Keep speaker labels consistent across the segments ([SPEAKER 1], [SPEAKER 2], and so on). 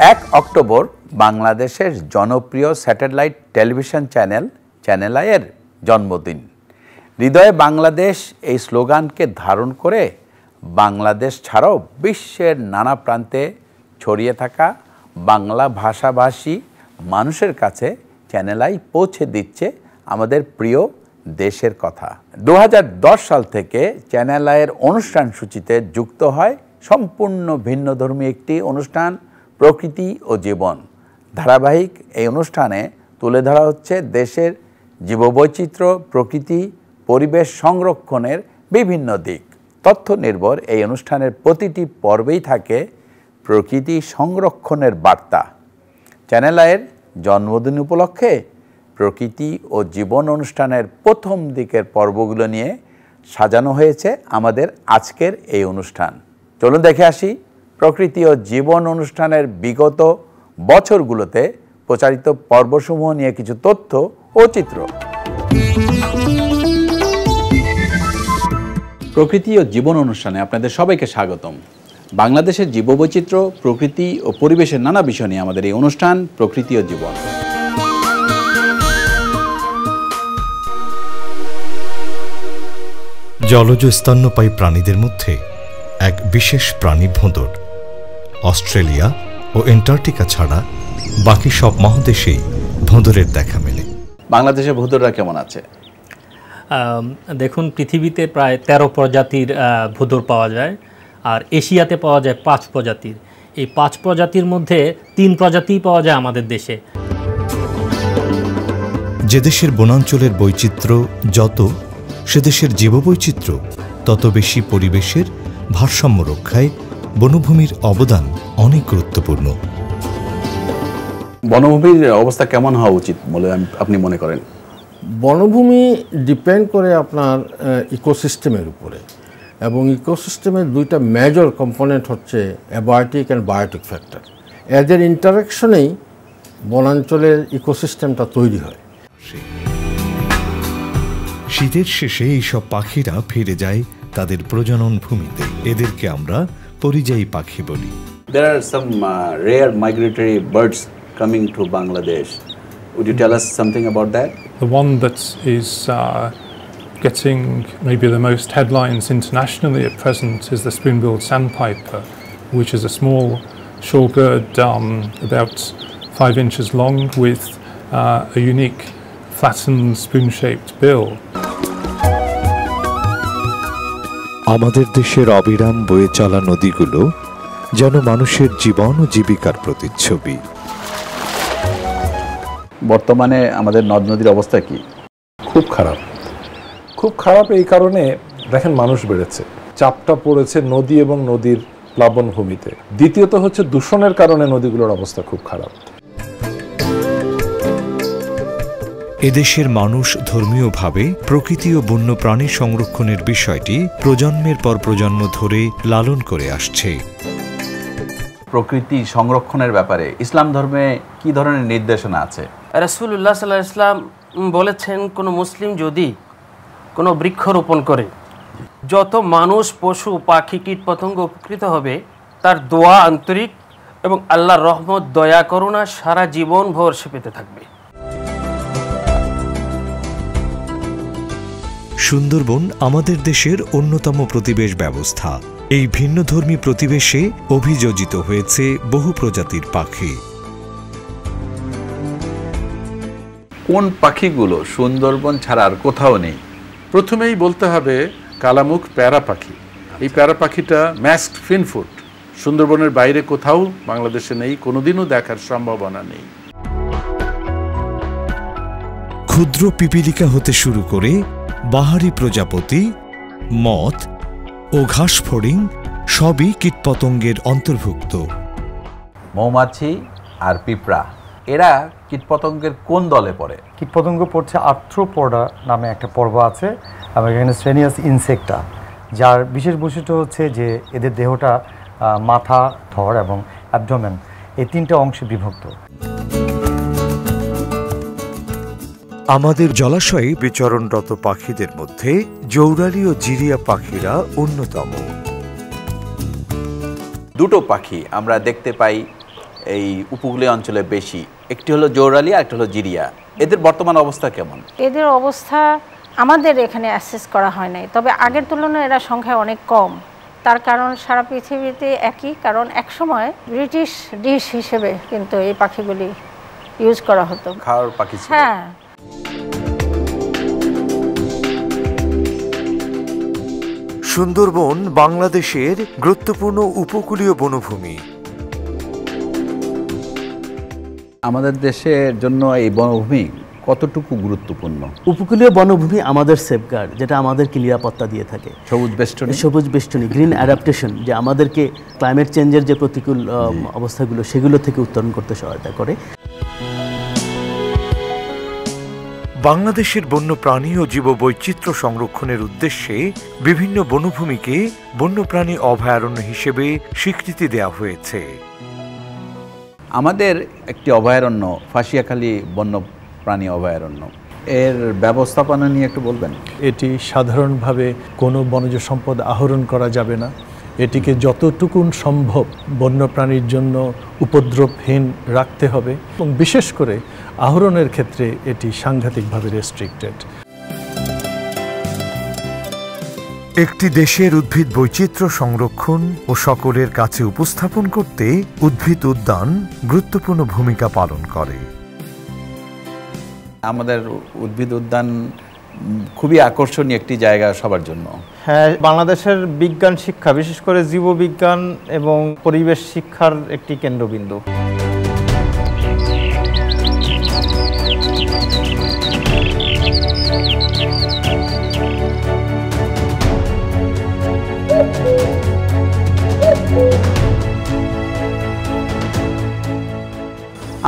[SPEAKER 1] 1 October বাংলাদেশের জনপ্রিয় satellite television channel আইয়ের জন্মদিন। হৃদয়ে বাংলাদেশ এই স্লোগানকে ধারণ করে বাংলাদেশ ছাড়াও বিশ্বের নানা প্রান্তে ছড়িয়ে থাকা বাংলা ভাষাভাষী মানুষের কাছে চ্যানেল আই পৌঁছে দিচ্ছে আমাদের প্রিয় দেশের কথা। 2010 সাল থেকে চ্যানেল আইয়ের অনুষ্ঠান সূচিতে যুক্ত হয় সম্পূর্ণ ভিন্নধর্মী একটি অনুষ্ঠান, প্রকৃতি ও জীবন। ধারাবাহিক এই অনুষ্ঠানে তুলে ধরা হচ্ছে দেশের জীববৈচিত্র্য, প্রকৃতি, পরিবেশ সংরক্ষণের বিভিন্ন দিক। তথ্য নির্ভর এই অনুষ্ঠানের প্রতিটি পর্বেই থাকে প্রকৃতি সংরক্ষণের বার্তা। চ্যানেল আইয়ের জন্মদিন উপলক্ষে প্রকৃতি ও জীবন অনুষ্ঠানের প্রথম দিকের পর্বগুলো নিয়ে সাজানো হয়েছে আমাদের আজকের এই অনুষ্ঠান। চলুন দেখে আসি প্রকৃতি ও জীবন অনুষ্ঠানের বিগত বছরগুলোতে প্রচারিত পর্বসমূহ নিয়ে কিছু তথ্য ও চিত্র। প্রকৃতি ও জীবন অনুষ্ঠানে আপনাদের সবাইকে স্বাগতম। বাংলাদেশের জীববৈচিত্র্য, প্রকৃতি ও পরিবেশের নানা বিষয় নিয়ে আমাদের এই অনুষ্ঠান প্রকৃতি ও জীবন।
[SPEAKER 2] জলজ স্তন্যপায়ী প্রাণীদের মধ্যে এক বিশেষ প্রাণী ভোঁদর। অস্ট্রেলিয়া ও অ্যান্টার্কটিকা ছাড়া বাকি সব মহাদেশেই ভোঁদরের দেখা মেলে।
[SPEAKER 1] বাংলাদেশের ভোঁদররা কেমন আছে?
[SPEAKER 3] দেখুন, পৃথিবীতে প্রায় 13 প্রজাতির ভোঁদর পাওয়া যায়, আর এশিয়াতে পাওয়া যায় 5 প্রজাতির। এই 5 প্রজাতির মধ্যে 3 প্রজাতিই পাওয়া যায় আমাদের দেশে।
[SPEAKER 2] যে দেশের বনাঞ্চলের বৈচিত্র্য যত, সে দেশের জীববৈচিত্র্য তত বেশি। পরিবেশের ভারসাম্য রক্ষায় বনভূমির অবদান অনেক গুরুত্বপূর্ণ।
[SPEAKER 1] বনভূমির অবস্থা কেমন হওয়া উচিত বলে আপনি মনে করেন?
[SPEAKER 4] বনভূমি ডিপেন্ড করে আপনার ইকোসিস্টেমের উপরে, এবং ইকোসিস্টেমের 2টা মেজর কম্পোনেন্ট হচ্ছে অ্যাবায়োটিক অ্যান্ড বায়োটিক ফ্যাক্টর। এদের ইন্টারাকশনেই বনাঞ্চলের ইকোসিস্টেমটা তৈরি হয়।
[SPEAKER 2] শীতের শেষে এইসব পাখিরা ফিরে যায় তাদের প্রজনন ভূমিতে। এদেরকে আমরা পরিযায়ী পাখি বলি।
[SPEAKER 1] There are some rare migratory birds coming to Bangladesh. Would you tell us something about that?
[SPEAKER 5] The one that is getting maybe the most headlines internationally at present is the spoon-billed sandpiper, which is a small shorebird about 5 inches long with a unique flattened spoon-shaped bill.
[SPEAKER 2] আমাদের দেশের অবিরাম বয়ে চলা নদীগুলো যেন মানুষের জীবন ও জীবিকার প্রতিচ্ছবি।
[SPEAKER 1] বর্তমানে আমাদের নদ নদীর অবস্থা কি?
[SPEAKER 6] খুব খারাপ। খুব খারাপ এই কারণে, দেখেন, মানুষ বেড়েছে, চাপটা পড়েছে নদী এবং নদীর প্লাবনভূমিতে। দ্বিতীয়ত হচ্ছে দূষণের কারণে নদীগুলোর অবস্থা খুব খারাপ।
[SPEAKER 2] এদেশের মানুষ ধর্মীয়ভাবে প্রকৃতি ও বন্য প্রাণী সংরক্ষণের বিষয়টি প্রজন্মের পর প্রজন্ম ধরে লালন করে আসছে।
[SPEAKER 1] প্রকৃতি সংরক্ষণের ব্যাপারে ইসলাম ধর্মে কি ধরনের নির্দেশনা আছে?
[SPEAKER 7] রাসূলুল্লাহ সাল্লাল্লাহু আলাইহি ওয়াসাল্লাম বলেছেন, কোনো মুসলিম যদি কোনো বৃক্ষরোপণ করে, যত মানুষ, পশু, পাখি, কীট পতঙ্গ উপকৃত হবে, তার দোয়া আন্তরিক এবং আল্লাহর রহমত, দয়া, করুণা সারা জীবন ভর সে পেতে থাকবে।
[SPEAKER 2] সুন্দরবন আমাদের দেশের অন্যতম প্রতিবেশ ব্যবস্থা। এই ভিন্নধর্মী প্রতিবেশে অভিযোজিত হয়েছে বহু প্রজাতির পাখি।
[SPEAKER 1] কোন পাখিগুলো সুন্দরবন ছাড়া আর কোথাও নেই?
[SPEAKER 6] প্রথমেই বলতে হবে কালামুখ প্যারা পাখি। এই প্যারা পাখিটা ম্যাস্কড ফিনফুট, সুন্দরবনের বাইরে কোথাও বাংলাদেশে নেই, কোনোদিনও দেখার সম্ভাবনা নেই।
[SPEAKER 2] ক্ষুদ্র পিপিলিকা হতে শুরু করে বাহারি প্রজাপতি, মথ ও ঘাসফড়িং সবই কীটপতঙ্গের অন্তর্ভুক্ত।
[SPEAKER 1] মৌমাছি আর পিঁপড়া, এরা কীটপতঙ্গের কোন দলে পড়ে?
[SPEAKER 8] কীটপতঙ্গ পড়ছে আর্থ্রোপোডা নামে একটা পর্ব আছে, এবং এখানে শ্রেণিয়াস ইনসেক্টা, যার বিশেষ বৈশিষ্ট্য হচ্ছে যে এদের দেহটা মাথা, ধর এবং অ্যাবডোমেন এই 3টা অংশে বিভক্ত।
[SPEAKER 2] আমাদের জলাশয়ে বিচরণরত পাখিদের মধ্যে জৌরালি ও জিরিয়া পাখিরা অন্যতম।
[SPEAKER 1] দুটো পাখি আমরা দেখতে পাই এই উপকূলীয় অঞ্চলে বেশি, একটি হলো জৌরালী আর একটা হলো জিরিয়া, এদের বর্তমান অবস্থা কেমন?
[SPEAKER 9] এদের অবস্থা আমাদের এখানে অ্যাসেস করা হয় নাই, তবে আগের তুলনায় এরা সংখ্যা অনেক কম। তার কারণ সারা পৃথিবীতে একই কারণ, একসময় ব্রিটিশ ডিশ হিসেবে কিন্তু এই পাখিগুলি ইউজ করা হতো,
[SPEAKER 1] খাওয়ার পাখি ছিল।
[SPEAKER 9] হ্যাঁ।
[SPEAKER 2] সুন্দরবন বাংলাদেশের গুরুত্বপূর্ণ উপকূলীয় বনভূমি।
[SPEAKER 1] আমাদের দেশের জন্য এই বনভূমি কতটুকু গুরুত্বপূর্ণ?
[SPEAKER 10] উপকূলীয় বনভূমি আমাদের সেফগার্ড, যেটা আমাদেরকে নিরাপত্তা দিয়ে থাকে। সবুজ বেষ্টনী, গ্রিন অ্যাডাপ্টেশন, যে আমাদেরকে ক্লাইমেট চেঞ্জের যে প্রতিকূল অবস্থাগুলো সেগুলো থেকে উত্তরণ করতে সহায়তা করে।
[SPEAKER 2] বাংলাদেশের বন্যপ্রাণী ও জীববৈচিত্র্য সংরক্ষণের উদ্দেশ্যে বিভিন্ন বনভূমিকে বন্যপ্রাণী অভয়ারণ্য হিসেবে স্বীকৃতি দেওয়া হয়েছে।
[SPEAKER 1] আমাদের একটি অভয়ারণ্য ফাঁসিয়াখালী বন্যপ্রাণী অভয়ারণ্য, এর ব্যবস্থাপনা নিয়ে একটু বলবেন?
[SPEAKER 11] এটি সাধারণভাবে কোনো বনজ সম্পদ আহরণ করা যাবে না। এটিকে যতটুকুন সম্ভব বন্যপ্রাণীর জন্য উপদ্রবহীন রাখতে হবে এবং বিশেষ করে আহরণের ক্ষেত্রে এটি সাংঘাতিকভাবে রেস্ট্রিক্টেড।
[SPEAKER 2] একটি দেশের উদ্ভিদ বৈচিত্র্য সংরক্ষণ ও সকলের কাছে উপস্থাপন করতে উদ্ভিদ উদ্যান গুরুত্বপূর্ণ ভূমিকা পালন করে।
[SPEAKER 1] আমাদের উদ্ভিদ উদ্যান খুবই আকর্ষণীয় একটি জায়গা সবার জন্য।
[SPEAKER 12] হ্যাঁ, বাংলাদেশের বিজ্ঞান শিক্ষা, বিশেষ করে জীববিজ্ঞান এবং পরিবেশ শিক্ষার একটি কেন্দ্রবিন্দু।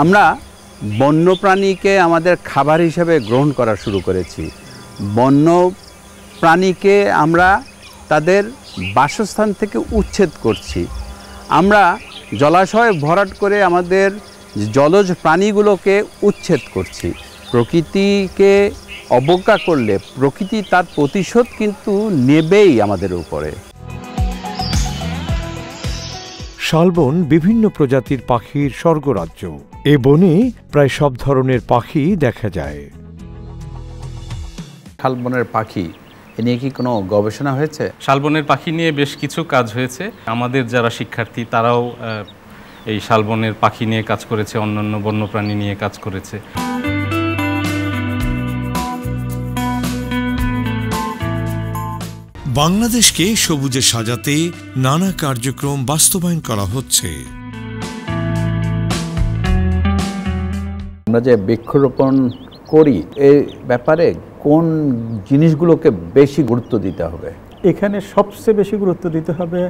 [SPEAKER 1] আমরা বন্যপ্রাণীকে আমাদের খাবার হিসেবে গ্রহণ করা শুরু করেছি। বন্যপ্রাণীকে আমরা তাদের বাসস্থান থেকে উচ্ছেদ করছি। আমরা জলাশয় ভরাট করে আমাদের জলজ প্রাণীগুলোকে উচ্ছেদ করছি। প্রকৃতিকে অবজ্ঞা করলে প্রকৃতি তার প্রতিশোধ কিন্তু নেবেই আমাদের উপরে।
[SPEAKER 2] শালবন বিভিন্ন প্রজাতির পাখির স্বর্গরাজ্য। এ বনে প্রায় সব ধরনের পাখি দেখা যায়।
[SPEAKER 1] শালবনের পাখি এ নিয়ে কি কোনো গবেষণা হয়েছে?
[SPEAKER 13] শালবনের পাখি নিয়ে বেশ কিছু কাজ হয়েছে। আমাদের যারা শিক্ষার্থী তারাও এই শালবনের পাখি নিয়ে কাজ করেছে, অন্যান্য বন্যপ্রাণী নিয়ে কাজ করেছে।
[SPEAKER 2] বাংলাদেশকে সবুজে সাজাতে নানা কার্যক্রম বাস্তবায়ন করা হচ্ছে।
[SPEAKER 1] আমরা যে বৃক্ষরোপণ করি এই ব্যাপারে কোন জিনিসগুলোকে বেশি গুরুত্ব দিতে হবে?
[SPEAKER 14] এখানে সবচেয়ে বেশি গুরুত্ব দিতে হবে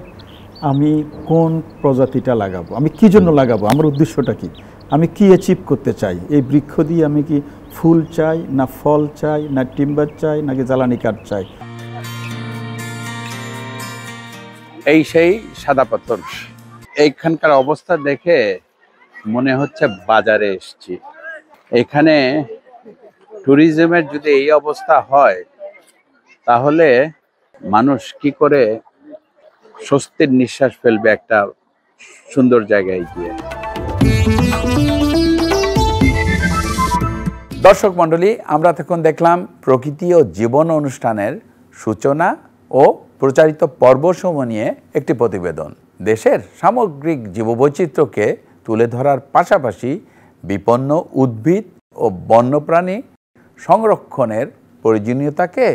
[SPEAKER 14] আমি কোন প্রজাতিটা লাগাবো, আমি কি জন্য লাগাবো, আমার উদ্দেশ্যটা কি, আমি কি অ্যাচিভ করতে চাই। এই বৃক্ষ দিয়ে আমি কি ফুল চাই, না ফল চাই, না টিম্বার চাই, নাকি জ্বালানি কাঠ চাই।
[SPEAKER 1] এই সেই সাদা পাথর, এইখানকার অবস্থা দেখে মনে হচ্ছে বাজারে এসেছি। এখানে ট্যুরিজমের যদি এই অবস্থা হয় তাহলে মানুষ কি করে স্বস্তির নিঃশ্বাস ফেলবে একটা সুন্দর জায়গায় গিয়ে। দর্শক মণ্ডলী, আমরা তখন দেখলাম প্রকৃতি ও জীবন অনুষ্ঠানের সূচনা ও প্রচারিত পর্বসমূহ নিয়ে একটি প্রতিবেদন। দেশের সামগ্রিক জীববৈচিত্র্যকে তুলে ধরার পাশাপাশি বিপন্ন উদ্ভিদ ও বন্যপ্রাণী সংরক্ষণের প্রয়োজনীয়তাকে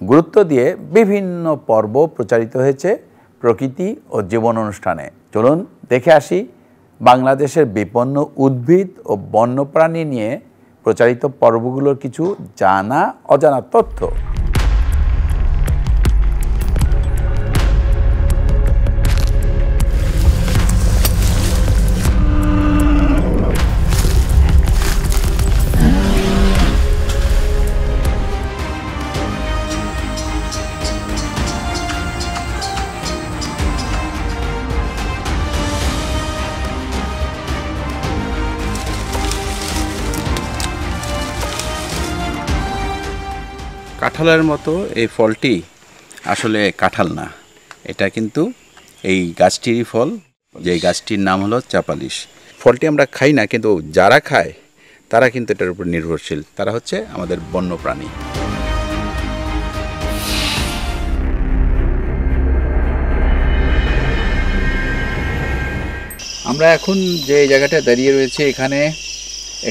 [SPEAKER 1] গুরুত্ব দিয়ে বিভিন্ন পর্ব প্রচারিত হয়েছে প্রকৃতি ও জীবন অনুষ্ঠানে। চলুন দেখে আসি বাংলাদেশের বিপন্ন উদ্ভিদ ও বন্যপ্রাণী নিয়ে প্রচারিত পর্বগুলোর কিছু জানা অজানা তথ্য। কাঁঠালের মতো এই ফলটি আসলে কাঁঠাল না, এটা কিন্তু এই গাছটিরই ফল, যে গাছটির নাম হলো চাপালিশ। ফলটি আমরা খাই না, কিন্তু যারা খায় তারা কিন্তু এটার উপর নির্ভরশীল। তারা হচ্ছে আমাদের বন্যপ্রাণী। আমরা এখন যে জায়গাটায় দাঁড়িয়ে রয়েছে এখানে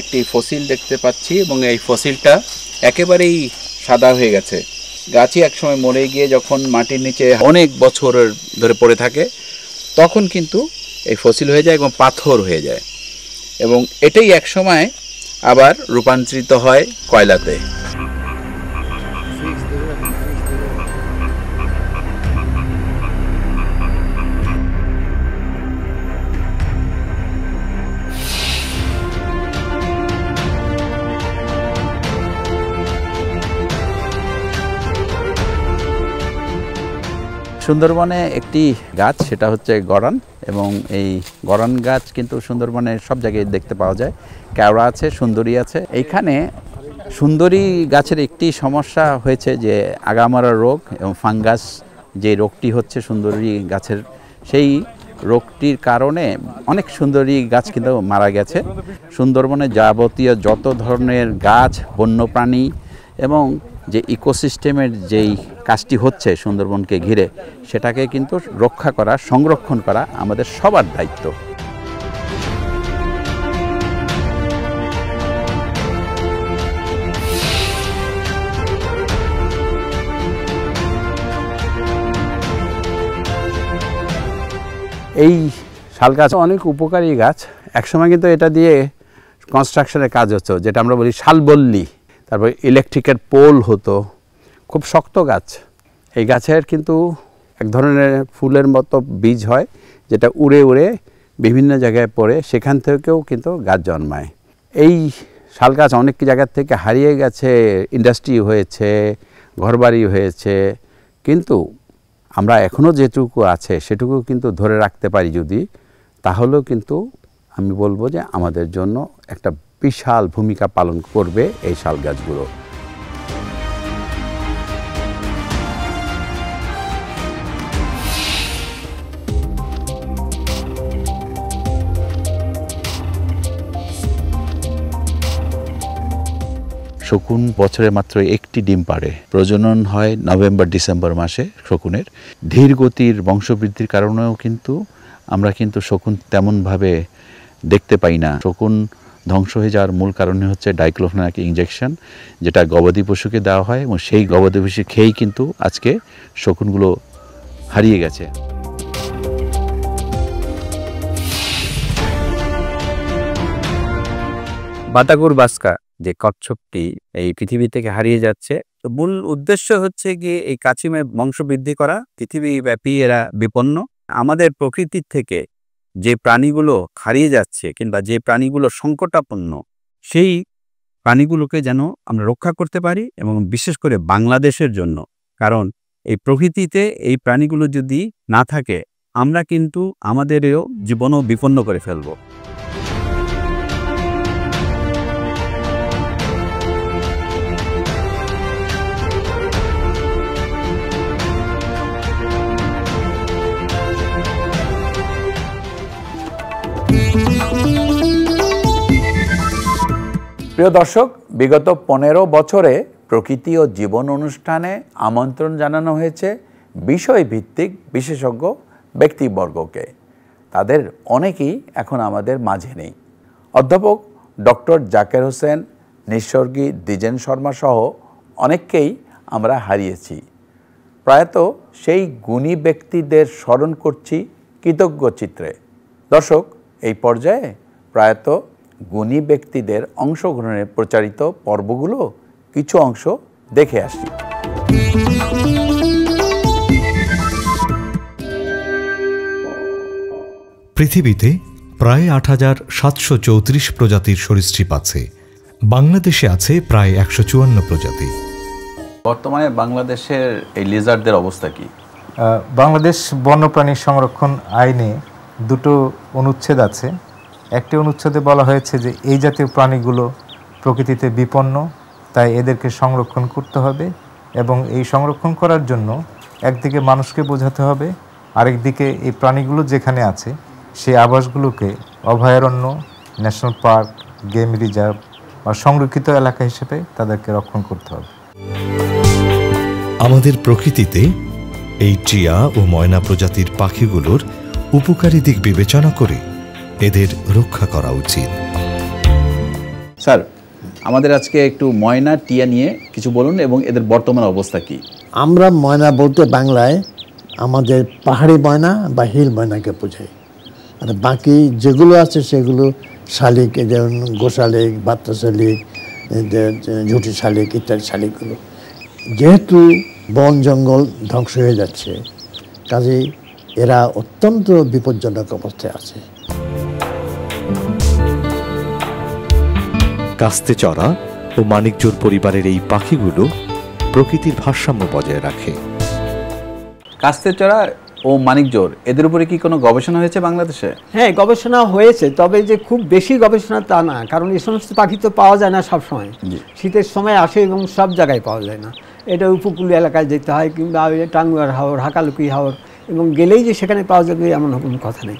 [SPEAKER 1] একটি ফসিল দেখতে পাচ্ছি, এবং এই ফসিলটা একেবারেই সাদা হয়ে গেছে। গাছই একসময় মরে গিয়ে যখন মাটির নিচে অনেক বছর ধরে পড়ে থাকে তখন কিন্তু এই ফসিল হয়ে যায় এবং পাথর হয়ে যায়, এবং এটাই একসময় আবার রূপান্তরিত হয় কয়লাতে। সুন্দরবনে একটি গাছ, সেটা হচ্ছে গরান, এবং এই গরান গাছ কিন্তু সুন্দরবনে সব জায়গায় দেখতে পাওয়া যায়। কেওড়া আছে, সুন্দরী আছে। এইখানে সুন্দরী গাছের একটি সমস্যা হয়েছে যে আগামারা রোগ এবং ফাঙ্গাস, যে রোগটি হচ্ছে সুন্দরী গাছের, সেই রোগটির কারণে অনেক সুন্দরী গাছ কিন্তু মারা গেছে। সুন্দরবনে যাবতীয় যত ধরনের গাছ, বন্যপ্রাণী এবং যে ইকোসিস্টেমের যেই কাজটি হচ্ছে সুন্দরবনকে ঘিরে, সেটাকে কিন্তু রক্ষা করা, সংরক্ষণ করা আমাদের সবার দায়িত্ব। এই শাল গাছ অনেক উপকারী গাছ। একসময় কিন্তু এটা দিয়ে কনস্ট্রাকশনের কাজ হতো, যেটা আমরা বলি শালবল্লী। তারপর ইলেকট্রিকের পোল হতো। খুব শক্ত গাছ। এই গাছের কিন্তু এক ধরনের ফুলের মতো বীজ হয়, যেটা উড়ে উড়ে বিভিন্ন জায়গায় পড়ে, সেখান থেকেও কিন্তু গাছ জন্মায়। এই শাল গাছ অনেক জায়গার থেকে হারিয়ে গেছে, ইন্ডাস্ট্রি হয়েছে, ঘরবাড়ি হয়েছে, কিন্তু আমরা এখনও যেটুকু আছে সেটুকু কিন্তু ধরে রাখতে পারি যদি, তাহলেও কিন্তু আমি বলবো যে আমাদের জন্য একটা বিশাল ভূমিকা পালন করবে এই শাল গাছগুলো। শকুন বছরে মাত্র একটি ডিম পাড়ে। প্রজনন হয় নভেম্বর ডিসেম্বর মাসে শকুনের। ধীর গতির বংশবৃদ্ধির কারণেও কিন্তু আমরা কিন্তু শকুন তেমনভাবে দেখতে পাই না। শকুন ধ্বংস হয়ে যাওয়ার মূল কারণই হচ্ছে ডাইক্লোফেনাক ইনজেকশন, যেটা গবাদি পশুকে দেওয়া হয়, এবং সেই গবাদি পশু খেয়েই কিন্তু আজকে শকুনগুলো হারিয়ে গেছে।
[SPEAKER 15] বাতাগুর বাস্কা যে কচ্ছপটি এই পৃথিবী থেকে হারিয়ে যাচ্ছে, তো মূল উদ্দেশ্য হচ্ছে গিয়ে এই কাছিমে বংশ বৃদ্ধি করা। পৃথিবীব্যাপী এরা বিপন্ন। আমাদের প্রকৃতির থেকে যে প্রাণীগুলো হারিয়ে যাচ্ছে কিংবা যে প্রাণীগুলো সংকটাপন্ন, সেই প্রাণীগুলোকে যেন আমরা রক্ষা করতে পারি, এবং বিশেষ করে বাংলাদেশের জন্য। কারণ এই প্রকৃতিতে এই প্রাণীগুলো যদি না থাকে, আমরা কিন্তু আমাদেরও জীবনও বিপন্ন করে ফেলব।
[SPEAKER 1] প্রিয় দর্শক, বিগত 15 বছরে প্রকৃতি ও জীবন অনুষ্ঠানে আমন্ত্রণ জানানো হয়েছে বিষয়ভিত্তিক বিশেষজ্ঞ ব্যক্তিবর্গকে। তাদের অনেকেই এখন আমাদের মাঝে নেই। অধ্যাপক ডক্টর জাকের হোসেন, নিঃসর্গী দ্বিজেন শর্মা সহ অনেককেই আমরা হারিয়েছি। প্রায়ত সেই গুণী ব্যক্তিদের স্মরণ করছি কৃতজ্ঞ চিত্রে। দর্শক, এই পর্যায়ে প্রায়ত গুণী ব্যক্তিদের অংশগ্রহণে প্রচারিত পর্বগুলো কিছু অংশ দেখে আসি।
[SPEAKER 2] পৃথিবীতে প্রায় ৮৭৩৪ প্রজাতির সরীসৃপ আছে। বাংলাদেশে আছে প্রায় ১৫৪ প্রজাতি।
[SPEAKER 1] বর্তমানে বাংলাদেশের এই লিজার্ডদের অবস্থা কি?
[SPEAKER 12] বাংলাদেশ বন্যপ্রাণী সংরক্ষণ আইনে দুটো অনুচ্ছেদ আছে। একটি অনুচ্ছেদে বলা হয়েছে যে এই জাতীয় প্রাণীগুলো প্রকৃতিতে বিপন্ন, তাই এদেরকে সংরক্ষণ করতে হবে, এবং এই সংরক্ষণ করার জন্য একদিকে মানুষকে বোঝাতে হবে, আরেকদিকে এই প্রাণীগুলো যেখানে আছে সেই আবাসগুলোকে অভয়ারণ্য, ন্যাশনাল পার্ক, গেম রিজার্ভ বা সংরক্ষিত এলাকা হিসেবে তাদেরকে রক্ষণ করতে হবে।
[SPEAKER 2] আমাদের প্রকৃতিতে এই টিয়া ও ময়না প্রজাতির পাখিগুলোর উপকারী দিক বিবেচনা করে এদের রক্ষা করা উচিত।
[SPEAKER 1] স্যার, আমাদের আজকে একটু ময়না টিয়া নিয়ে কিছু বলুন এবং এদের বর্তমান অবস্থা কি?
[SPEAKER 16] আমরা ময়না বলতে বাংলায় আমাদের পাহাড়ি ময়না বা হিল ময়নাকে বোঝাই, আর বাকি যেগুলো আছে সেগুলো শালিক, যেমন গোশালিক, বাত্তা শালিক, ঝুটি শালিক ইত্যাদি শালিকগুলো। যেহেতু বন জঙ্গল ধ্বংস হয়ে যাচ্ছে, কাজেই এরা অত্যন্ত বিপজ্জনক অবস্থায় আছে।
[SPEAKER 2] কাস্তে চড়া ও মানিকজোড় পরিবারের এই পাখিগুলো প্রকৃতির ভারসাম্য বজায় রাখে।
[SPEAKER 1] কাস্তে চড়া ও মানিকজোড় এদের উপরে কি কোনো গবেষণা হয়েছে বাংলাদেশে?
[SPEAKER 17] হ্যাঁ, গবেষণা হয়েছে, তবে যে খুব বেশি গবেষণা তা না, কারণ এই সমস্ত পাখি তো পাওয়া যায় না সব সময়। শীতের সময় আসে এবং সব জায়গায় পাওয়া যায় না। এটা উপকূলীয় এলাকায় যেতে হয়, কিংবা টাঙ্গুয়ার হাওর, হাকালুকি হাওর, এবং গেলেই যে সেখানে পাওয়া যাবে এমন কোনো কথা নেই।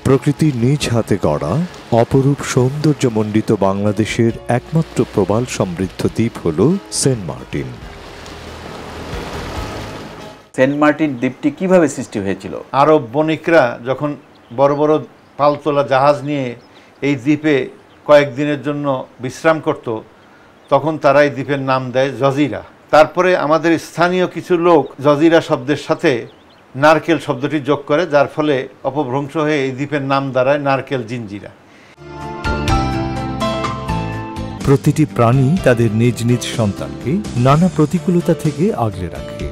[SPEAKER 2] প্রকৃতির নিজ হাতে গড়া অপরূপ সৌন্দর্যমণ্ডিত বাংলাদেশের একমাত্র প্রবাল সমৃদ্ধ দ্বীপ হল সেন্ট মার্টিন।
[SPEAKER 1] সেন্ট মার্টিন দ্বীপটি কিভাবে সৃষ্টি হয়েছিল?
[SPEAKER 18] আরব বণিকরা যখন বড় বড় পালতোলা জাহাজ নিয়ে এই দ্বীপে কয়েকদিনের জন্য বিশ্রাম করত, তখন তারা এই দ্বীপের নাম দেয় জজিরা। তারপরে আমাদের স্থানীয় কিছু লোক জজিরা শব্দের সাথে নারকেল শব্দটি যোগ করে, যার ফলে অপভ্রংশ হয়ে এই দ্বীপের নাম দাঁড়ায় নারকেল জিঞ্জিরা।
[SPEAKER 2] প্রতিটি প্রাণী তাদের নিজ নিজ সন্তানকে নানা প্রতিকূলতা থেকে আগলে রাখে।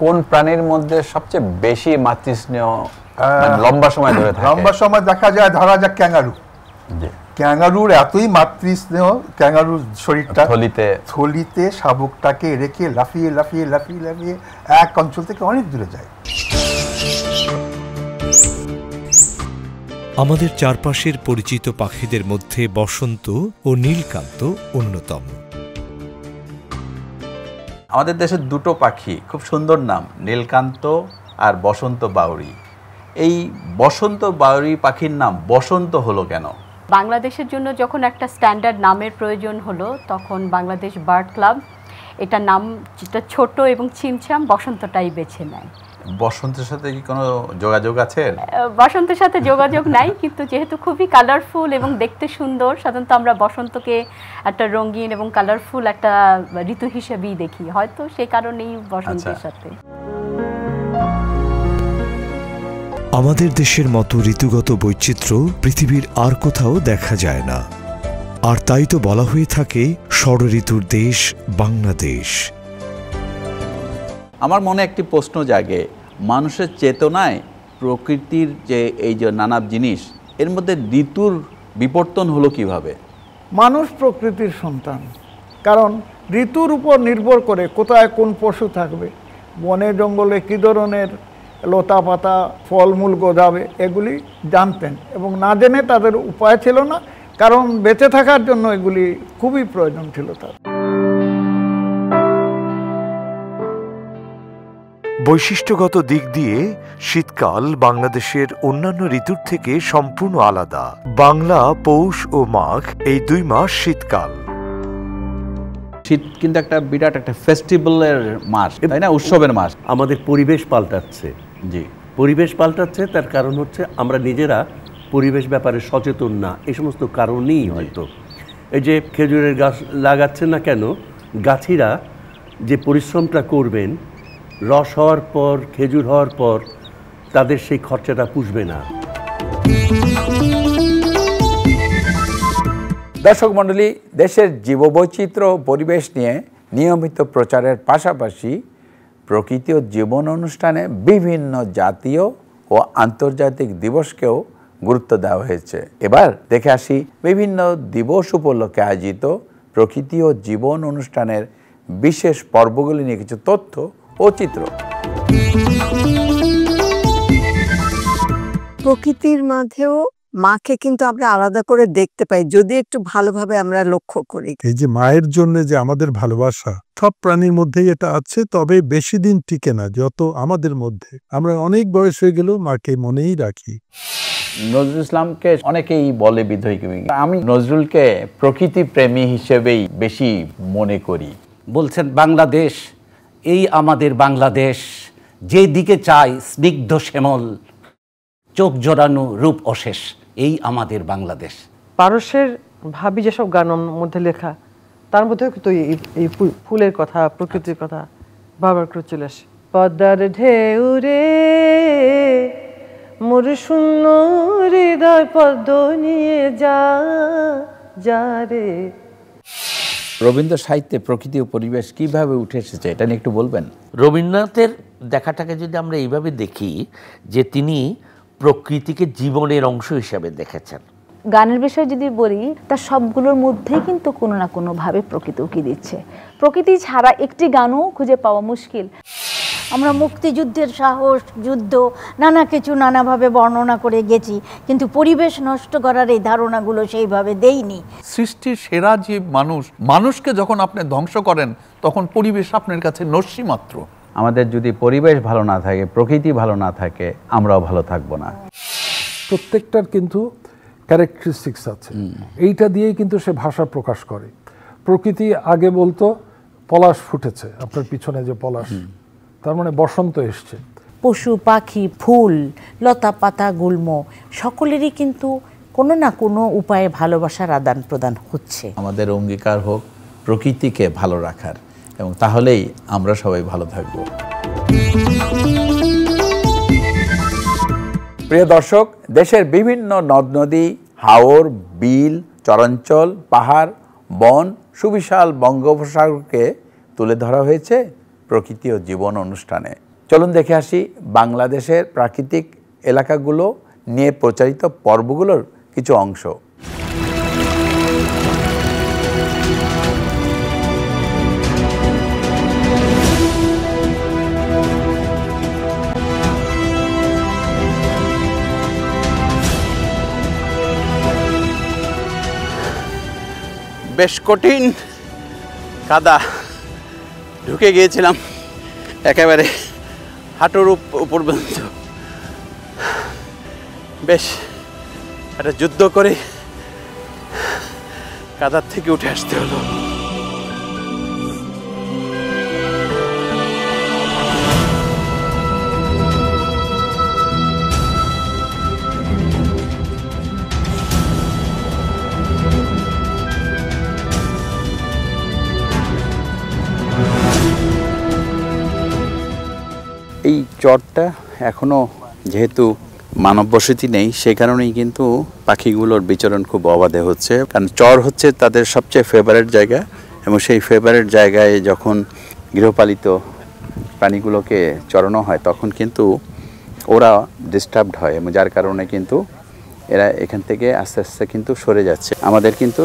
[SPEAKER 1] কোন প্রাণীর মধ্যে সবচেয়ে বেশি মাতৃস্নেহ লম্বা সময় ধরে থাকে?
[SPEAKER 19] লম্বা সময় দেখা যায়, ধরা যাক ক্যাঙ্গারু। ক্যাঙ্গারুর এতই মাতৃস্নেহ, ক্যাঙ্গারুর শরীরটা থলিতে শাবকটাকে রেখে লাফিয়ে লাফিয়ে লাফিয়ে লাফিয়ে এক অঞ্চল থেকে অনেক দূরে যায়।
[SPEAKER 2] আমাদের চারপাশের পরিচিত পাখিদের মধ্যে বসন্ত ও নীলকান্ত অন্যতম।
[SPEAKER 1] আমাদের দেশের দুটো পাখি খুব সুন্দর নাম, নীলকান্ত আর বসন্ত বাউরি। এই বসন্ত বাউরি পাখির নাম বসন্ত হলো কেন?
[SPEAKER 20] বাংলাদেশের জন্য যখন একটা স্ট্যান্ডার্ড নামের প্রয়োজন হলো, তখন বাংলাদেশ বার্ড ক্লাব এটা নাম, যেটা ছোট এবং ছিমছাম, বসন্তটাই বেছে নেয়।
[SPEAKER 1] বসন্তের সাথে কি কোনো যোগাযোগ আছে?
[SPEAKER 20] বসন্তের সাথে যোগাযোগ নাই, কিন্তু যেহেতু খুবই কালারফুল এবং দেখতে সুন্দর, সাধারণত আমরা বসন্তকে একটা রঙিন এবং কালারফুল একটা ঋতু হিসেবেই দেখি, হয়তো সেই কারণেই বসন্তের সাথে।
[SPEAKER 2] আমাদের দেশের মতো ঋতুগত বৈচিত্র্য পৃথিবীর আর কোথাও দেখা যায় না, আর তাই তো বলা হয়ে থাকে ষড়ঋতুর দেশ বাংলাদেশ।
[SPEAKER 1] আমার মনে একটি প্রশ্ন জাগে, মানুষের চেতনায় প্রকৃতির যে এই যে নানা জিনিস, এর মধ্যে ঋতুর বিবর্তন হলো কিভাবে?
[SPEAKER 21] মানুষ প্রকৃতির সন্তান, কারণ ঋতুর উপর নির্ভর করে কোথায় কোন পশু থাকবে, বনে জঙ্গলে কী ধরনের লতা পাতা ফলমূল গজাবে, এগুলি জানতেন, এবং না জেনে তাদের উপায় ছিল না, কারণ বেঁচে থাকার জন্য এগুলি খুবই প্রয়োজন ছিল তার।
[SPEAKER 2] বৈশিষ্ট্যগত দিক দিয়ে শীতকাল বাংলাদেশের অন্যান্য ঋতুর থেকে সম্পূর্ণ আলাদা। বাংলা পৌষ ও মাঘ এই 2 মাস শীতকাল।
[SPEAKER 1] শীত কিন্তু একটা বিরাট একটা ফেস্টিভ্যালের মাস, তাই না? উৎসবের মাস।
[SPEAKER 22] আমাদের পরিবেশ পাল্টাচ্ছে।
[SPEAKER 1] জি,
[SPEAKER 22] পরিবেশ পাল্টাচ্ছে, তার কারণ হচ্ছে আমরা নিজেরা পরিবেশ ব্যাপারে সচেতন না, এই সমস্ত কারণেই হয়তো। এই যে খেজুরের গাছ লাগাচ্ছেন না কেন, গাছিরা যে পরিশ্রমটা করবেন, রস হওয়ার পর, খেজুর হওয়ার পর তাদের সেই খরচাটা পুষবে না।
[SPEAKER 1] দর্শক মণ্ডলী, দেশের জীববৈচিত্র্য পরিবেশ নিয়ে নিয়মিত প্রচারের পাশাপাশি প্রকৃতি ও জীবন অনুষ্ঠানে বিভিন্ন জাতীয় ও আন্তর্জাতিক দিবসকেও গুরুত্ব দেওয়া হয়েছে। এবার দেখে আসি বিভিন্ন দিবস উপলক্ষে আয়োজিত প্রকৃতি ও জীবন অনুষ্ঠানের বিশেষ পর্বগুলি নিয়ে কিছু তথ্য ও চিত্র।
[SPEAKER 23] প্রকৃতির মাঝেও মাকে কিন্তু আমরা আলাদা করে দেখতে পাই, যদি একটু ভালোভাবে আমরা লক্ষ্য করি।
[SPEAKER 24] এই যে মায়ের জন্য যে আমাদের ভালোবাসা,
[SPEAKER 3] সব প্রাণীর মধ্যেই এটা আছে, তবে বেশি দিন টিকে না যত আমাদের মধ্যে। আমরা অনেক বয়স হয়ে গেলেও মাকে মনেই রাখি।
[SPEAKER 1] নজরুল ইসলামকে অনেকেই বলে বিধর্মী কবি, আমি নজরুলকে প্রকৃতি প্রেমী হিসেবেই বেশি মনে করি।
[SPEAKER 4] বলছেন বাংলাদেশ এই আমাদের বাংলাদেশ, যে দিকে চাই স্নিগ্ধ শ্যামল, চোখ জোড়ানো রূপ অশেষ, এই আমাদের বাংলাদেশ।
[SPEAKER 5] পারস্যের ভাবি যেসব গানের মধ্যে লেখা, তার মধ্যেও কিন্তু এই ফুলের কথা, প্রকৃতির কথা বারবার করে চলে আসে। পদ্মার ঢেউ রে মোর শূন্য হৃদয় পদ্ম নিয়ে যা রে।
[SPEAKER 1] রবীন্দ্র সাহিত্যে প্রকৃতি ও পরিবেশ কিভাবে উঠে এসেছে এটা নিয়ে একটু বলবেন?
[SPEAKER 24] রবীন্দ্রনাথের দেখাটাকে যদি আমরা এইভাবে দেখি যে তিনি প্রকৃতিকে জীবনের অংশ হিসাবে দেখেছেন।
[SPEAKER 25] গানের বিষয়ে যদি বলি, তার সবগুলোর মধ্যেই কিন্তু কোনো না কোনোভাবে প্রকৃতি উকি দিচ্ছে। প্রকৃতি ছাড়া একটি গানও খুঁজে পাওয়া মুশকিল।
[SPEAKER 9] আমরা মুক্তিযুদ্ধের সাহস, যুদ্ধ, নানা কিছু নানাভাবে বর্ণনা করে গেছি, কিন্তু পরিবেশ নষ্ট করার এই ধারণাগুলো সেইভাবে দেইনি।
[SPEAKER 26] সৃষ্টির সেরা জীব মানুষ, মানুষকে যখন আপনি ধ্বংস করেন তখন পরিবেশ আপনার কাছে নস্যি মাত্র।
[SPEAKER 1] আমাদের যদি পরিবেশ ভালো না থাকে, প্রকৃতি ভালো না থাকে, আমরাও ভালো থাকবো না।
[SPEAKER 6] প্রত্যেকটার কিন্তু ক্যারেক্টারিস্টিক্স আছে, এইটা দিয়েই কিন্তু সে ভাষা প্রকাশ করে। প্রকৃতি আগে বলতো পলাশ ফুটেছে, আপনার পিছনে যে পলাশ, তার মানে বসন্ত এসছে।
[SPEAKER 27] পশু পাখি, ফুল, লতা পাতা, গুল্ম সকলেরই কিন্তু কোনো না কোনো উপায়ে ভালোবাসার আদান প্রদান হচ্ছে।
[SPEAKER 1] আমাদের অঙ্গীকার হোক প্রকৃতিকে ভালো রাখার, এবং তাহলেই আমরা সবাই ভালো থাকব। প্রিয় দর্শক, দেশের বিভিন্ন নদ নদী, হাওর, বিল, চরাঞ্চল, পাহাড়, বন, সুবিশাল বঙ্গোপসাগরকে তুলে ধরা হয়েছে প্রকৃতি ও জীবন অনুষ্ঠানে। চলুন দেখে আসি বাংলাদেশের প্রাকৃতিক এলাকাগুলো নিয়ে প্রচারিত পর্বগুলোর কিছু অংশ।
[SPEAKER 15] বেশ কঠিন কাদা, ঢুকে গিয়েছিলাম একেবারে হাঁটুর উপর পর্যন্ত। বেশ একটা যুদ্ধ করে কাদার থেকে উঠে আসতে হলো।
[SPEAKER 1] এই চরটা এখনও যেহেতু মানব বসতি নেই, সে কারণেই কিন্তু পাখিগুলোর বিচরণ খুব অবাধে হচ্ছে। কারণ চর হচ্ছে তাদের সবচেয়ে ফেভারিট জায়গা, এবং সেই ফেভারিট জায়গায় যখন গৃহপালিত প্রাণীগুলোকে চরানো হয় তখন কিন্তু ওরা ডিস্টার্বড হয়, এবং যার কারণে কিন্তু এরা এখান থেকে আস্তে আস্তে কিন্তু সরে যাচ্ছে। আমাদের কিন্তু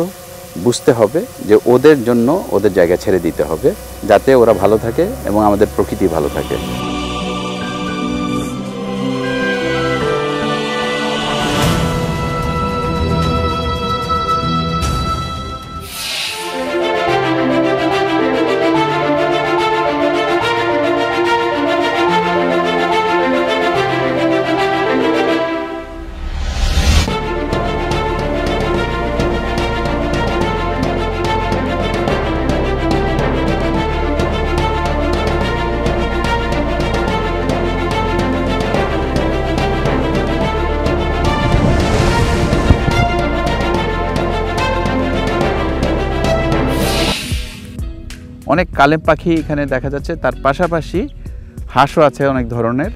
[SPEAKER 1] বুঝতে হবে যে ওদের জন্য ওদের জায়গা ছেড়ে দিতে হবে, যাতে ওরা ভালো থাকে এবং আমাদের প্রকৃতি ভালো থাকে। অনেক কালেম পাখি এখানে দেখা যাচ্ছে, তার পাশাপাশি হাঁসও আছে অনেক ধরনের।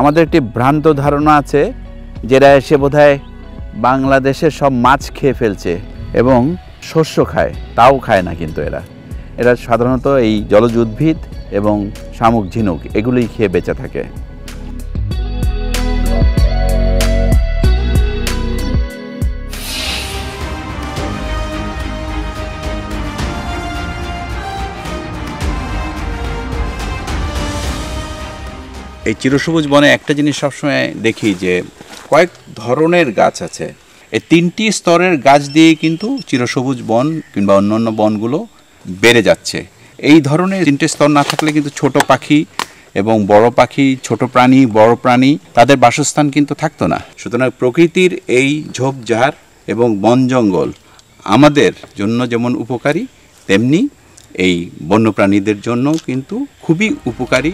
[SPEAKER 1] আমাদের একটি ভ্রান্ত ধারণা আছে যেটা এসে বোধহয় বাংলাদেশের সব মাছ খেয়ে ফেলছে এবং শস্য খায়, তাও খায় না কিন্তু এরা সাধারণত এই জলজ উদ্ভিদ এবং শামুক, ঝিনুক এগুলোই খেয়ে বেঁচে থাকে। এই চিরসবুজ বনে একটা জিনিস সবসময় দেখি যে কয়েক ধরনের গাছ আছে। এই তিনটি স্তরের গাছ দিয়ে কিন্তু চিরসবুজ বন কিংবা অন্যান্য বনগুলো বেড়ে যাচ্ছে।
[SPEAKER 7] এই ধরনের তিনটে স্তর না থাকলে কিন্তু ছোট পাখি এবং বড় পাখি, ছোট প্রাণী, বড় প্রাণী তাদের বাসস্থান কিন্তু থাকতো না। সুতরাং প্রকৃতির এই ঝোপঝাড় এবং বন জঙ্গল আমাদের জন্য যেমন উপকারী, তেমনি এই বন্যপ্রাণীদের জন্য কিন্তু খুবই উপকারী।